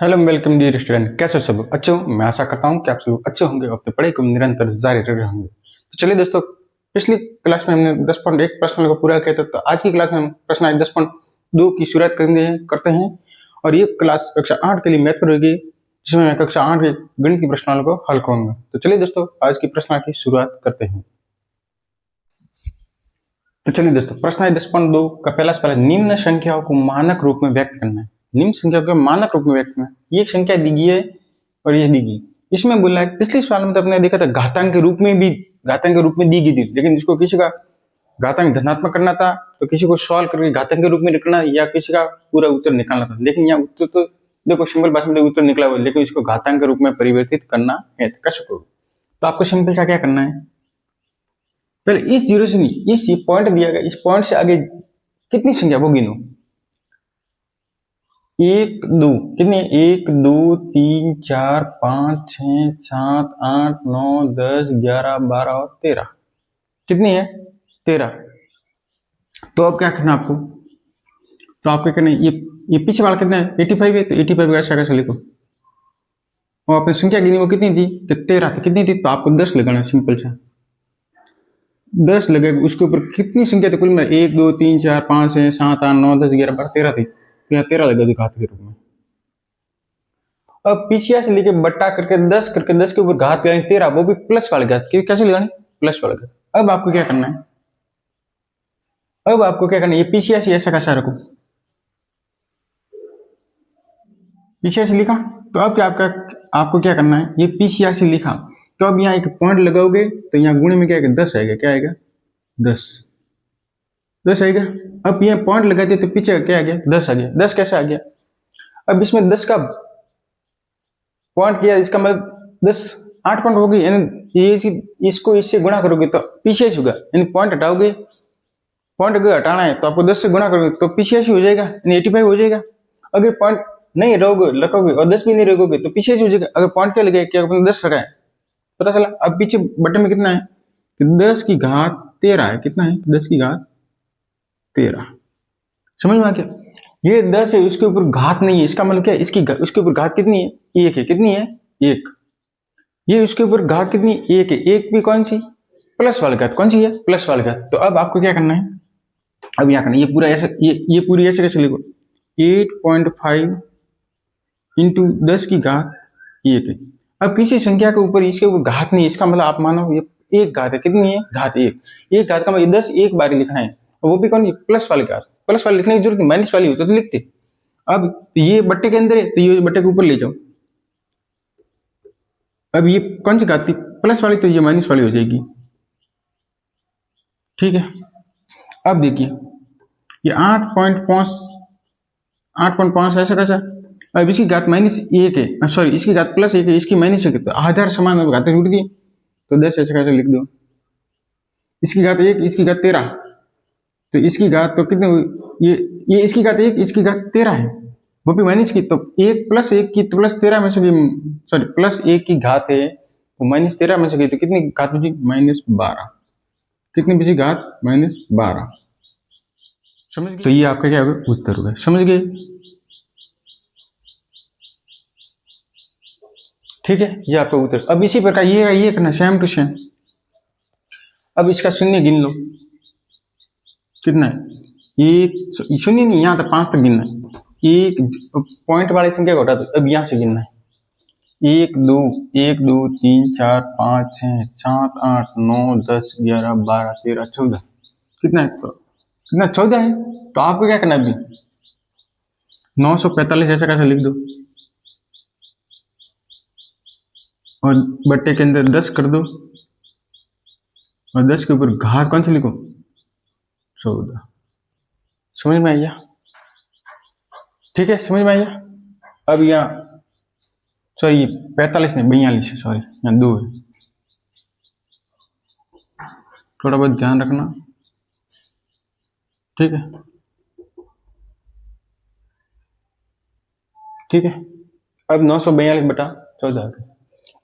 Hello welcome dear student, कैसे हो सब लोग? अच्छे हो? मैं आशा करता हूँ कि आप सब लोग अच्छे होंगे और अपने पढ़ाई को निरंतर जारी रख रहे होंगे। तो चलिए दोस्तों, पिछली क्लास में हमने 10.1 प्रश्न को पूरा किया था, तो आज की क्लास में हम प्रश्न 10.2 की शुरुआत करते हैं और ये क्लास कक्षा 8 के लिए मैथ पर होगी, जिसमें मैं कक्षा 8 के गणित की प्रश्नावली को हल करूंगा। तो चलिए दोस्तों, आज की प्रश्न की शुरुआत करते हैं। तो चलिए दोस्तों, प्रश्न 10.2 का पहला सवाल है, निम्न संख्याओं को मानक रूप में व्यक्त करना है। निम्न संख्या को मानक रूप में व्यक्त करना है। ये एक संख्या दी गई है और ये दी गई। इसमें बोला है, पिछले सवाल में तो अपने देखा था घातांक के रूप में दी गई थी, लेकिन जिसको किसी का घातांक धनात्मक करना था तो किसी को सॉल्व करके घातांक के रूप में लिखना या किसी का पूरा उत्तर निकालना था। लेकिन यहाँ उत्तर तो देखो सिंपल भाषा में उत्तर निकला हुआ, लेकिन इसको घातांक के रूप में परिवर्तित करना है। कैसे करो? तो आपको सिंपल क्या करना है, पहले इस जीरो से नहीं, इस ये पॉइंट दिया गया, इस पॉइंट से आगे कितनी संख्या वो गिनो। 1 2 कितनी है? 1 2 3 4 5 6 7 8 9 10 11 12 और 13। कितनी है? 13। तो अब क्या करना आपको, तो आपको करना है, ये पीछे वाला कितना है? 85 है, तो 85 ऐसा कैसे लिखो। और अपनी संख्या गिनी वो कितनी थी? तो 13 थी। कितनी थी? तो आपको 10 लगाना, सिंपल सा 10 लगेगा। उसके ऊपर कितनी संख्या थी कुल में? 1 2 3 4 5 6 7 8 9 10 11 12 13 थी, तो यहाँ 13 लगा दी घात के रूप में। अब पीछे से लेके बट्टा करके 10 करके 10 के ऊपर घात लगानी 13, वो भी प्लस वाले घात। कैसे लगानी? प्लस वाले घात। अब आपको क्या करना है, ये पीछे से ऐसा कैसा रखो, पीछे से लिखा। तो अब क्या आपको क्या करना है, ये पीछे से लिखा, तो अब यहाँ एक पॉइंट लगाओगे तो यहाँ गुणे में क्या आएगा? 10 आएगा। क्या आएगा? 10 आएगा। अब यहाँ पॉइंट लगाते तो पीछे क्या आ गया? 10 आ गया। 10 कैसे आ गया? अब इसमें 10 का पॉइंट किया, इसका मतलब 10 8 पॉइंट होगी, यानी ये इसको इससे गुणा करोगे तो पीछे से होगा, यानी पॉइंट हटाओगे, पॉइंट अगर हटाना है तो आपको 10 से गुणा करोगे तो पीछे से हो जाएगा, यानी 85 हो जाएगा। अगर पॉइंट नहीं रखोगे और 10 भी नहीं रखोगे तो पीछे से हो जाएगा। अगर पॉइंट क्या लगेगा, क्या अपने 10 रखा है, पता चला। अब पीछे बटे में कितना है? 10 की घात 13 है। कितना है? 10 की घात 13। समझ में आ गया? ये 10 है, उसके ऊपर घात नहीं है, इसका मतलब क्या है? उसके ऊपर घात कितनी है? 1 है। कितनी है? 1। ये उसके ऊपर घात कितनी? 1 है। 1 भी कौन सी? प्लस वाली घात। कौन सी है? प्लस वाली घात। तो अब आपको क्या करना है, अब यहाँ करना है, ये पूरा ऐसे, ये पूरी ऐसे कैसे लिखो, 8.5 इंटू 10 की घात 1 है। अब किसी संख्या के ऊपर इसके ऊपर घात नहीं है, इसका मतलब आप मानो ये एक घात है। कितनी है? घात 1। एक घात का मतलब 10 एक बार लिखना है, और वो भी कौन सी? प्लस वाली घात। प्लस वाली लिखने की जरूरत नहीं, माइनस वाली होती तो लिखते। अब ये बट्टे के अंदर है तो ये बट्टे के ऊपर ले जाओ। अब ये कौन सी घात थी? प्लस वाली, तो ये माइनस वाली हो जाएगी। ठीक है। अब देखिए, ये 8.5 ऐसा कैसा? अब इसकी घात -1 है, सॉरी इसकी घात +1 है, इसकी -1 है, तो आधार समान घातें जुड़ गई, तो 10 ऐसे कैसे लिख दो। इसकी घात 1, इसकी घात 13, तो इसकी घात तो कितनी हुई? ये इसकी घात 1, इसकी घात 13 है, वो भी माइनस की, तो 1 + 1 की तो +13 में से गई, सॉरी +1 की घात है तो -13 में से गई, तो कितनी घात बची? -12। कितनी बची घात? -12। समझ गए? तो ये आपका क्या होगा? उत्तर होगा। समझ गए? ठीक है, ये आपका उत्तर। अब इसी प्रकार ये करना, सेम टू सेम। अब इसका शून्य गिन लो, कितना है? एक शून्य नहीं, यहाँ तक 5 तक गिनना है। एक पॉइंट वाली संख्या को हटा दो, अब यहाँ से गिनना है। 1 2 1 2 3 4 5 6 7 8 9 10 11 12 13 14। कितना है? कितना? 14 है। तो आपको क्या करना है अभी? 945 ऐसा कैसे लिख दो, और बट्टे के अंदर 10 कर दो, और 10 के ऊपर घात कौन सी लिखो? 14। समझ में आइया? ठीक है, समझ में आइया? अब यहाँ सॉरी 45 नहीं 42 है, सॉरी यहाँ 2 है, थोड़ा बहुत ध्यान रखना। ठीक है, ठीक है। अब 942 बटा 14।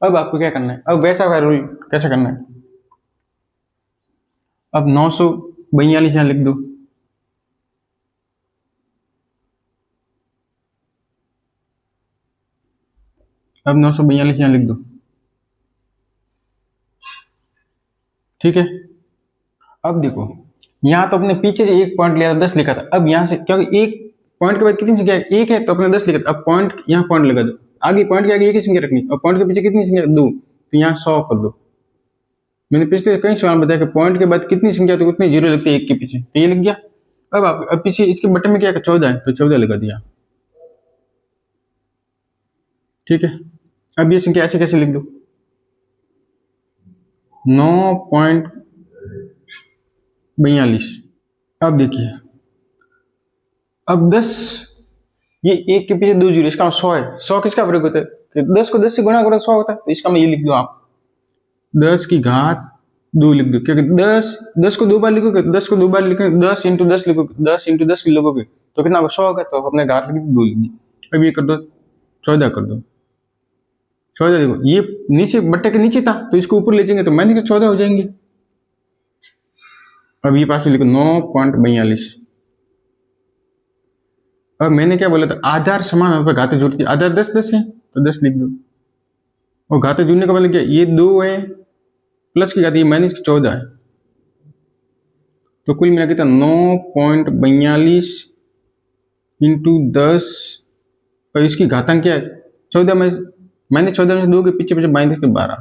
अब आपको क्या करना है, अब वैसा का रूल कैसे करना है? अब 942 यहाँ लिख दो, अब 942 यहाँ लिख दो, ठीक है। अब देखो यहाँ तो अपने पीछे से एक पॉइंट लिया था, 10 लिखा था। अब यहाँ से क्योंकि एक पॉइंट के बाद कितनी संख्या है, एक है, तो अपने 10 लिखा था। अब पॉइंट यहाँ पॉइंट लगा दो, आगे पॉइंट के आगे एक ही संख्या रखनी, और पॉइंट के पीछे कितनी संख्या, 2, तो यहाँ 100 कर दो। मैंने पिछले कई सवाल बताया कि पॉइंट के बाद कितनी संख्या तो उतनी जीरो लगती है एक के पीछे, तो ये लग गया। अब पीछे इसके बटन में क्या है, 14 है, तो 14 लगा दिया, ठीक है। अब ये संख्या ऐसे कैसे लिख दो, 9.42। अब देखिए, अब 10, ये एक के पीछे 2 जीरो, इसका 100 है। 100 किसका वर्ग होता है, 10 को 10 से गुणा करो 100 होता है, तो इसका मैं ये लिख दो आप 10 की घात 2 लिख दो, क्योंकि 10 को 2 बार लिखोगे, 10 को 2 बार लिखोगे, 10 इंटू 10 लिखोगे, 10 इंटू 10 लिखोगे तो कितना होगा, 100 होगा, तो अपने घात लिख 2 लिख दी। अब ये कर दो 14 कर दो, 14 देखो ये नीचे बट्टे के नीचे था, तो इसको ऊपर ले जाएंगे तो माइनस के 14 हो जाएंगे। अब ये पास में लिखो 9.42। अब मैंने क्या बोला था, आधार समान पर घातें जुड़ती है, आधार 10 10 है तो 10 लिख दो, और घातें जुड़ने का मतलब क्या, ये 2 है प्लस की घात ये माइनस की 14 है, तो कुल मिला के 9.42 इंटू 10, और इसकी घातांक क्या है 14 में, मैंने 14 में 2 के पीछे पीछे माइनस के 12,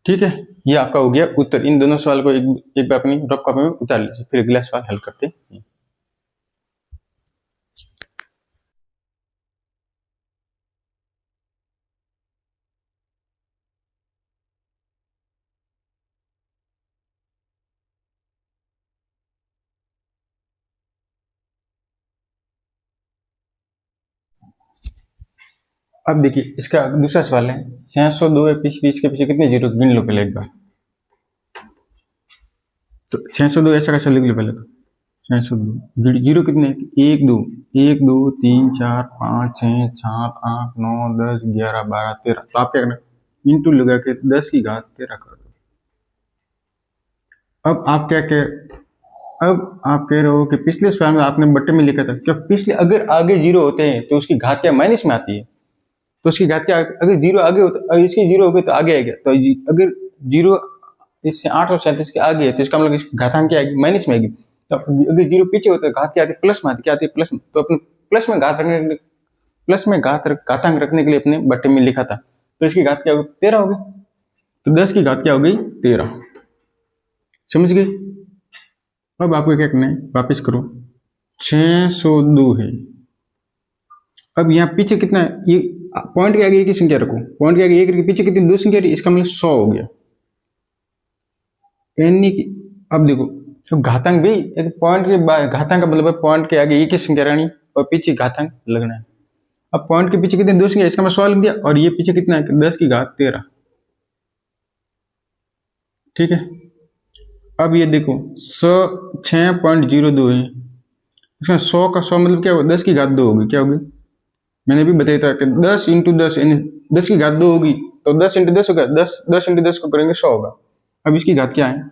ठीक है। ये आपका हो गया उत्तर। इन दोनों सवाल को एक बार अपनी रफ कॉपी में उतार लीजिए, फिर अगला सवाल हल करते हैं। अब देखिए इसका दूसरा सवाल है, 602 है, बीच के पीछे कितने जीरो गिन लो पहले एक बार। तो 602 ऐसा कैसा लिख लो पहले, तो 602 जीरो कितने, 1 2 1 2 3 4 5 6 7 8 9 10 11 12 13, तो आप क्या करना, इंटू लगा के 10 की घात 13 कर दो। अब आप कह रहे हो कि पिछले सवाल में आपने बट्टे में लिखा था, क्या पिछले अगर आगे जीरो होते हैं तो उसकी घात क्या माइनस में आती है, तो उसकी घात क्या, अगर जीरो आगे होता है, इसकी जीरो हो गई तो आगे आएगा, तो अगर जीरो इससे 8 और 37 के आगे है तो इसका मतलब इसकी घातांक क्या आएगी, माइनस में आएगी। तो अगर जीरो पीछे होता है घात क्या आती है, प्लस में आती, क्या आती है, प्लस में, तो अपने प्लस में घातांक रखने के लिए अपने बट्टे में लिखा था, तो इसकी घात क्या होगी, 13 होगी, तो 10 की घात क्या हो गई, 13। समझ गए। अब आपको क्या करना है, वापिस करो, 602 है। अब यहाँ पीछे कितना है, ये पॉइंट के आगे एक ही संख्या रखो, पॉइंट के आगे एक रखी, पीछे कितनी 2 संख्या रही, इसका मतलब 100 हो गया एनी की। अब देखो तो घातांक भी एक पॉइंट के बाद घातांक का मतलब है पॉइंट के आगे एक ही संख्या रहनी और पीछे घातांक लगना है। अब पॉइंट के पीछे कितने 2 संख्या, इसका मैं 100 लिख दिया, और ये पीछे कितना है 10 की घात 13, ठीक है। अब ये देखो 6.02 है, इसमें 100 का 100 मतलब क्या होगा, 10 की घात 2 होगी, क्या होगी, मैंने भी बताया था कि 10 इंटू 10 यानी 10 की घात 2 होगी, तो 10 इंटू 10 होगा, 10 इंटू 10 को करेंगे 100 होगा। अब इसकी घात क्या है,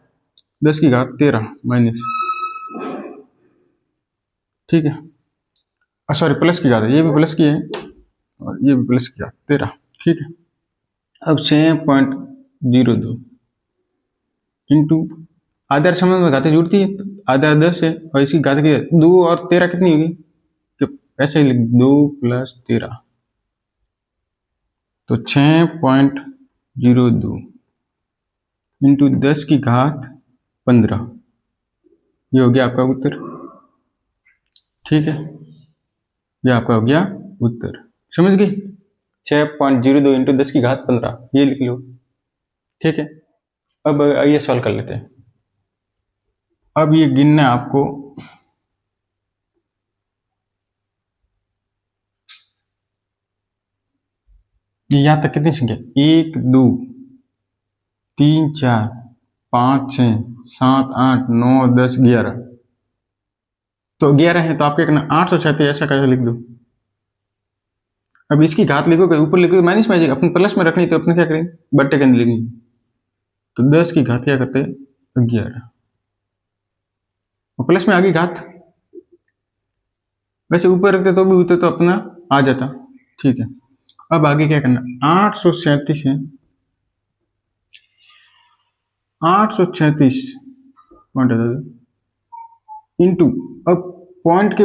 10 की घात 13 माइनस, ठीक है, सॉरी प्लस की घात है, ये भी प्लस की है और ये भी प्लस की घात 13, ठीक है। अब 6.02 इंटू आधार संबंध में घातें जुड़ती है, तो आधार 10 है और इसकी घात की 2 और 13 कितनी होगी, तो ऐसे ही लिख 2 प्लस 13, तो 6.02 इंटू 10 की घात 15, ये हो गया आपका उत्तर, ठीक है। ये आपका हो गया उत्तर, समझ गए। 6.02 इंटू 10 की घात 15, ये लिख लो, ठीक है। अब ये सॉल्व कर लेते हैं। अब ये गिनना है आपको, यहां तक कितनी संख्या, 1 2 3 4 5 6 7 8 9 10 11, तो 11 है, तो आप क्या करना 836 ऐसा कैसे लिख दो। अब इसकी घात लिखोगे ऊपर लिखोगे माइनस में आ जाएगा, अपने प्लस में रखनी, तो अपने क्या करेंगे बट्टे के अंदर लिखेंगे, तो 10 की घात क्या करते हैं 11, और प्लस में आ गई घात, वैसे ऊपर रखते तो भी होते तो अपना आ जाता। ठीक है, अब आगे क्या करना, 837 है, 836 पॉइंट इंटू, अब पॉइंट के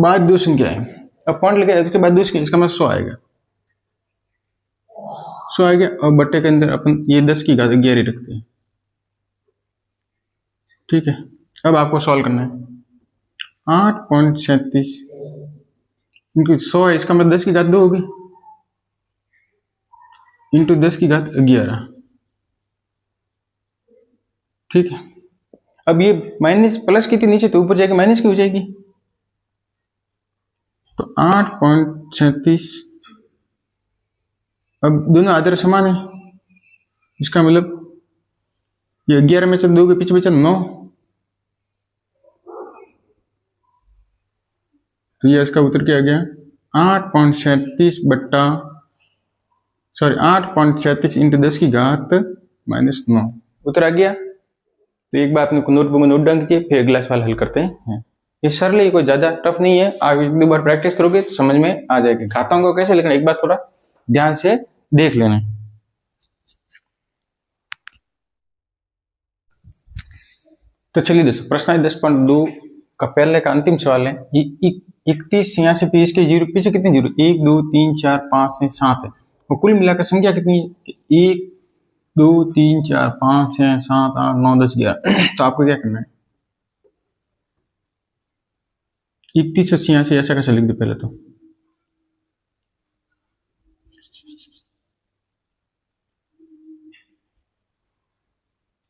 बाद दो संख्या है, अब पॉइंट लगे उसके बाद दो संख्या, इसका मतलब 100 आएगा, 100 आएगा। और बट्टे के अंदर अपन ये 10 की घात 11 रखते हैं। ठीक है, अब आपको सॉल्व करना है, 8.37 इंटू 100 है, इसका मतलब 10 की घात 2 होगी, इंटू 10 की घात 11। ठीक है, अब ये माइनस प्लस की थी नीचे, तो ऊपर जाके माइनस की हो जाएगी, तो 8.37, अब दोनों आधार समान है, इसका मतलब ये 11 में से 2 के पीछे बचा 9, तो ये इसका उत्तर क्या आ गया, 8.37 बट्टा 8.37 इंटू 10 की घात -9 उत्तर आ गया। तो एक बार अपने नोटबुक में नोट डाउन कीजिए, फिर अगला सवाल हल करते हैं। ये सरल है, कोई ज्यादा टफ नहीं है, आप एक दो बार प्रैक्टिस करोगे तो समझ में आ जाएगा। घातांक को कैसे लिखना एक बार थोड़ा ध्यान से देख लेना। तो चलिए दोस्तों, प्रश्न 10.2 का पहले का अंतिम सवाल है, 31 86 पे इसके जीरो पीछे कितने जीरो, 1 2 3 4 5 6 7 है, और कुल मिलाकर संख्या कितनी है, 1 2 3 4 5 6 7 8 9 10 11। तो आपको क्या करना है, 31 और 86 ऐसा कैसे लिख दो पहले तो,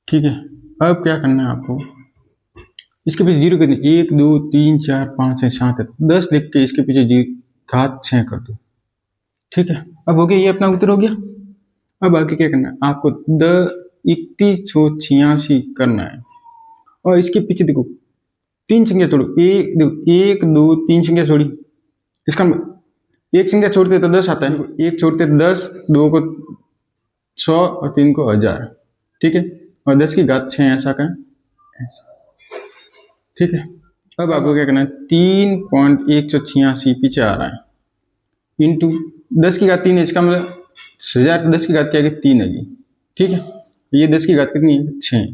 ठीक है। अब क्या करना है आपको, इसके पीछे जीरो कितने, 1 2 3 4 5 6 7 है, 10 लिख के इसके पीछे घात 6 कर दो। ठीक है, अब हो गया, ये अपना उत्तर हो गया। अब आगे क्या करना है आपको, 3186 करना है, और इसके पीछे देखो 3 संख्या छोड़ो, 1 2 3 संख्या छोड़ी, इसका एक संख्या छोड़ते तो 10 आता है, एक छोड़ते 10, 2 को 100 और 3 को 1000। ठीक है, और 10 की घात 6 ऐसा का ऐसा। ठीक है, अब आपको क्या करना है, 3.186 पीछे आ रहा है, इंटू 10 की घात 3 है, इसका मतलब 1000 तो 10 की घात क्या है 3 है जी। ठीक है, ये 10 की घात कितनी है 6।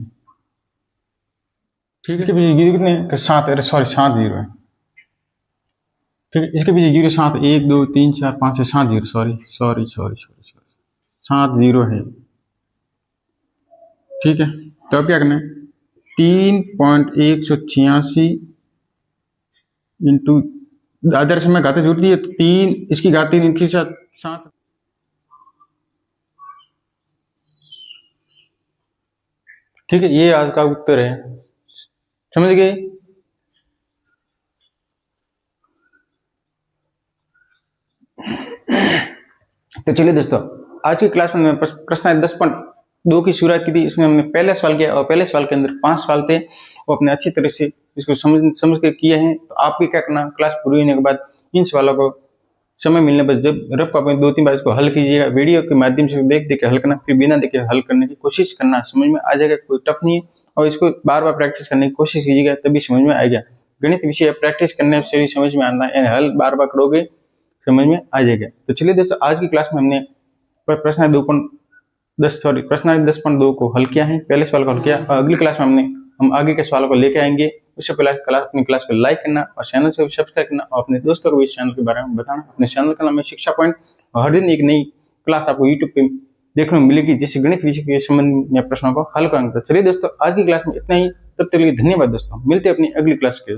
ठीक है, इसके पीछे जीरो कितने हैं 7, अरे सॉरी 7 जीरो है। ठीक है, इसके पीछे जीरो 7, 1 2 3 4 5 6 7 जीरो, सॉरी 7 जीरो है। ठीक है, तो अब क्या करना है, 3.186 इंटू आदर्श में घातें जुड़ती है, तो 3 इसकी घात 3 इनके साथ 7। ठीक है, ये आज का उत्तर है, समझ गए। तो चलिए दोस्तों, आज की क्लास में प्रश्न 10.2 की शुरुआत की थी, इसमें हमने पहले सवाल किया, और पहले सवाल के अंदर 5 सवाल थे, वो अपने अच्छी तरह से इसको समझ के किए हैं। तो आप भी क्या करना, क्लास पूरी होने के बाद इन सवालों को समय मिलने पर जब रफ आप 2-3 बार इसको हल कीजिएगा, वीडियो के माध्यम से देख के हल करना, फिर बिना देखे हल करने की कोशिश करना, समझ में आ जाएगा, कोई टफ नहीं है। और इसको बार बार प्रैक्टिस करने की कोशिश कीजिएगा, तभी समझ में आएगा। गणित विषय प्रैक्टिस करने से भी समझ में आना है, हल बार बार करोगे समझ में आ जाएगा। तो चलिए दोस्तों, आज की क्लास में हमने प्रश्न 10.2 को हल किया है, पहले सवाल को हल किया, और अगली क्लास में हम आगे के सवालों को लेके आएंगे। उससे पहले अपनी क्लास को लाइक करना और चैनल को सब्सक्राइब करना, और अपने दोस्तों को इस चैनल के बारे में बताना। अपने चैनल का नाम है शिक्षा पॉइंट, और हर दिन एक नई क्लास आपको यूट्यूब पे देखने को मिलेगी, जिससे गणित विषय के संबंध में प्रश्नों को हल करेंगे। तो चलिए दोस्तों, आज की क्लास में इतना ही, तब तक के लिए धन्यवाद दोस्तों, मिलते हैं अपनी अगली क्लास के।